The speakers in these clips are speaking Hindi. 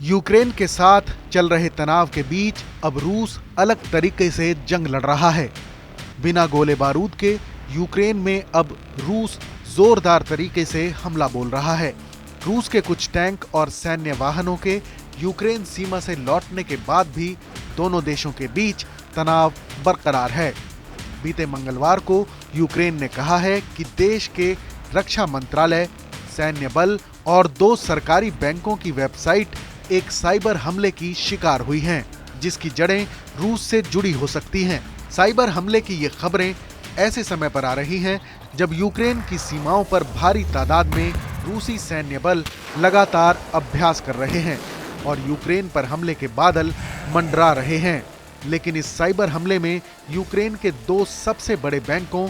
यूक्रेन के साथ चल रहे तनाव के बीच अब रूस अलग तरीके से जंग लड़ रहा है। बिना गोले बारूद के यूक्रेन में अब रूस जोरदार तरीके से हमला बोल रहा है। रूस के कुछ टैंक और सैन्य वाहनों के यूक्रेन सीमा से लौटने के बाद भी दोनों देशों के बीच तनाव बरकरार है। बीते मंगलवार को यूक्रेन ने कहा है कि देश के रक्षा मंत्रालय, सैन्य बल और 2 सरकारी बैंकों की वेबसाइट एक साइबर हमले की शिकार हुई हैं, जिसकी जड़ें रूस से जुड़ी हो सकती हैं। साइबर हमले की ये खबरें ऐसे समय पर आ रही हैं जब यूक्रेन की सीमाओं पर भारी तादाद में रूसी सैन्य बल लगातार अभ्यास कर रहे हैं और यूक्रेन पर हमले के बादल मंडरा रहे हैं। लेकिन इस साइबर हमले में यूक्रेन के 2 सबसे बड़े बैंकों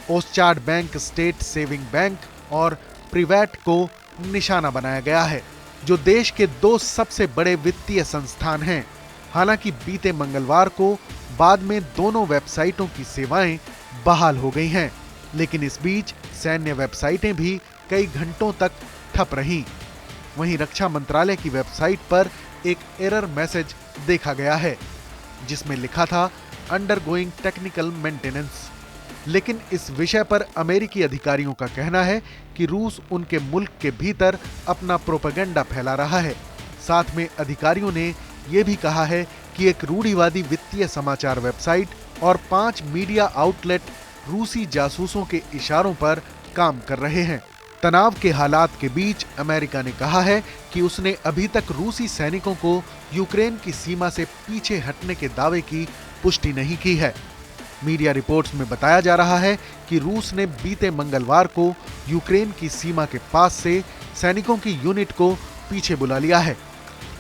ओस्चार्ड बैंक, स्टेट सेविंग बैंक और प्रिवैट को निशाना बनाया गया है, जो देश के 2 सबसे बड़े वित्तीय संस्थान हैं। हालांकि बीते मंगलवार को बाद में दोनों वेबसाइटों की सेवाएं बहाल हो गई हैं, लेकिन इस बीच सैन्य वेबसाइटें भी कई घंटों तक ठप रहीं। वहीं रक्षा मंत्रालय की वेबसाइट पर एक एरर मैसेज देखा गया है, जिसमें लिखा था अंडरगोइंग टेक्निकल मेंटेनेंस। लेकिन इस विषय पर अमेरिकी अधिकारियों का कहना है कि रूस उनके मुल्क के भीतर अपना प्रोपेगेंडा फैला रहा है। साथ में अधिकारियों ने यह भी कहा है कि एक रूढ़िवादी वित्तीय समाचार वेबसाइट और 5 मीडिया आउटलेट रूसी जासूसों के इशारों पर काम कर रहे हैं। तनाव के हालात के बीच अमेरिका ने कहा है कि उसने अभी तक रूसी सैनिकों को यूक्रेन की सीमा से पीछे हटने के दावे की पुष्टि नहीं की है। मीडिया रिपोर्ट्स में बताया जा रहा है कि रूस ने बीते मंगलवार को यूक्रेन की सीमा के पास से सैनिकों की यूनिट को पीछे बुला लिया है।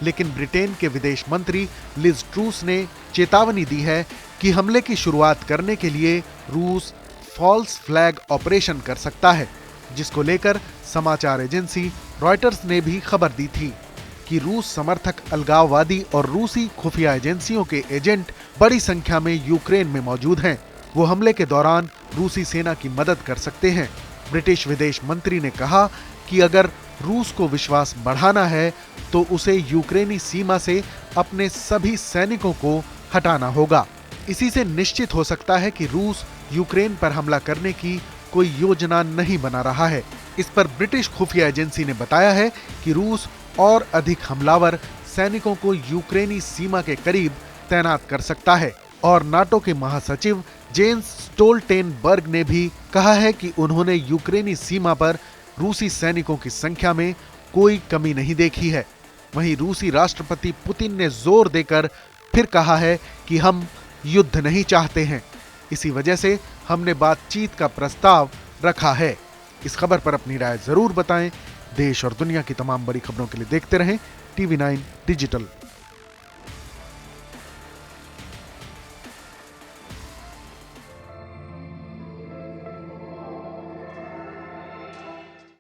लेकिन ब्रिटेन के विदेश मंत्री लिज ट्रूस ने चेतावनी दी है कि हमले की शुरुआत करने के लिए रूस फॉल्स फ्लैग ऑपरेशन कर सकता है, जिसको लेकर समाचार एजेंसी रॉयटर्स ने भी खबर दी थी कि रूस समर्थक अलगाववादी और रूसी खुफिया एजेंसियों के एजेंट बड़ी संख्या में यूक्रेन में मौजूद हैं। वो हमले के दौरान रूसी सेना की मदद कर सकते हैं। ब्रिटिश विदेश मंत्री ने कहा कि अगर रूस को विश्वास बढ़ाना है तो उसे यूक्रेनी सीमा से अपने सभी सैनिकों को हटाना होगा। इसी से निश्चित हो सकता है कि रूस यूक्रेन पर हमला करने की कोई योजना नहीं बना रहा है। इस पर ब्रिटिश खुफिया एजेंसी ने बताया है कि रूस और अधिक हमलावर सैनिकों को यूक्रेनी सीमा के करीब तैनात कर सकता है। और नाटो के महासचिव जेन्स स्टोल्टेनबर्ग ने भी कहा है कि उन्होंने यूक्रेनी सीमा पर रूसी सैनिकों की संख्या में कोई कमी नहीं देखी है। वहीं रूसी राष्ट्रपति पुतिन ने जोर देकर फिर कहा है कि हम युद्ध नहीं चाहते हैं, इसी वजह से हमने बातचीत का प्रस्ताव रखा है। इस खबर पर अपनी राय जरूर बताएं। देश और दुनिया की तमाम बड़ी खबरों के लिए देखते रहें TV9 डिजिटल।